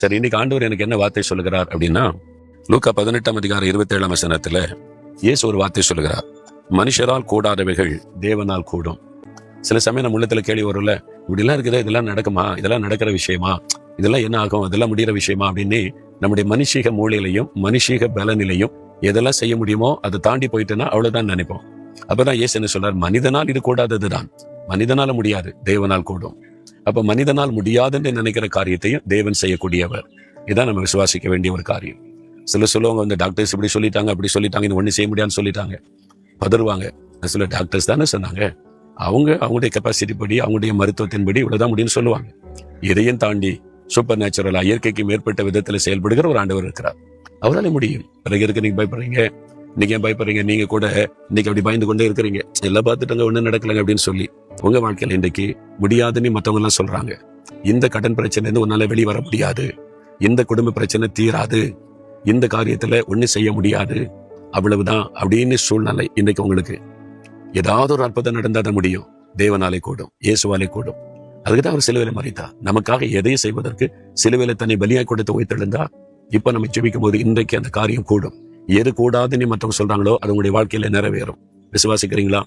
சரி, இன்னைக்கு ஆண்டவர் எனக்கு என்ன வார்த்தை சொல்லுகிறார் அப்படின்னா, லூக்கா 18:27 இயேசு ஒரு வார்த்தை சொல்லுகிறார். மனுஷரால் கூடாதவைகள் தேவனால் கூடும். சில சமயம் நம்ம உள்ளத்துல கேள்வி வரும்ல, இப்படிலாம் இருக்குதா, இதெல்லாம் நடக்குமா, இதெல்லாம் நடக்கிற விஷயமா, இதெல்லாம் என்ன ஆகும், இதெல்லாம் முடிகிற விஷயமா அப்படின்னு நம்முடைய மனுஷீக மூளையிலையும் மனுஷீக பலனிலையும் எதெல்லாம் செய்ய முடியுமோ அதை தாண்டி போயிட்டுன்னா அவ்வளவுதான் நினைப்போம். அப்பதான் இயேசு என்ன சொல்றார், மனிதனால் இது கூடாததுதான். மனிதனால முடியாது, தேவனால் கூடும். அப்ப மனிதனால் முடியாதுன்னு நினைக்கிற காரியத்தையும் தேவன் செய்யக்கூடியவர். இதான் நம்ம விசுவாசிக்க வேண்டிய ஒரு காரியம். சில சொல்லுவாங்க, டாக்டர்ஸ் இப்படி சொல்லிட்டாங்க, அப்படி சொல்லிட்டாங்க, இது ஒண்ணு செய்ய முடியாதுன்னு சொல்லிட்டாங்க, பதறுவாங்க. சில டாக்டர்ஸ் தானே சொன்னாங்க, அவங்களுடைய கெப்பாசிட்டி படி, அவங்களுடைய மருத்துவத்தின்படி இவ்வளவுதான் முடியும்னு சொல்லுவாங்க. இதையும் தாண்டி சூப்பர் நேச்சுரலா இயற்கைக்கு மேற்பட்ட விதத்துல செயல்படுகிற ஒரு ஆண்டவர் இருக்கிறார். அவரால் முடியும். பிறகு இருக்கு நீங்க பயப்படுறீங்க, நீங்க ஏன் பயப்படுறீங்க, நீங்க கூட இன்னைக்கு அப்படி பயந்து கொண்டே இருக்கிறீங்க, எல்லாம் பார்த்துட்டாங்க ஒண்ணு நடக்கலங்க அப்படின்னு சொல்லி. உங்க வாழ்க்கையில இன்றைக்கு முடியாதுன்னு மத்தவங்க எல்லாம் சொல்றாங்க. இந்த கடன் பிரச்சனை இருந்து உன்னால வெளியே வர முடியாது, இந்த குடும்ப பிரச்சனை தீராது, இந்த காரியத்துல ஒண்ணு செய்ய முடியாது, அவ்வளவுதான் அப்படின்னு சூழ்நிலை இன்றைக்கு உங்களுக்கு. ஏதாவது ஒரு அற்புதம் நடந்தாதான் முடியும். தேவனாலே கூடும், இயேசுவாலே கூடும். அதுக்குதான் அவர் சிலுவையில மரித்தார். நமக்காக எதையும் செய்வதற்கு சிலுவையில தன்னை பலியாய் கொடுத்து உயிர்த்தெழுந்தா. இப்ப நம்ம ஜெபிக்கும் போது இன்றைக்கு அந்த காரியம் கூடும். எது கூடாதுன்னு மற்றவங்க சொல்றாங்களோ அது உங்களுடைய வாழ்க்கையில நிறைவேறும். விசுவாசிக்கிறீங்களா?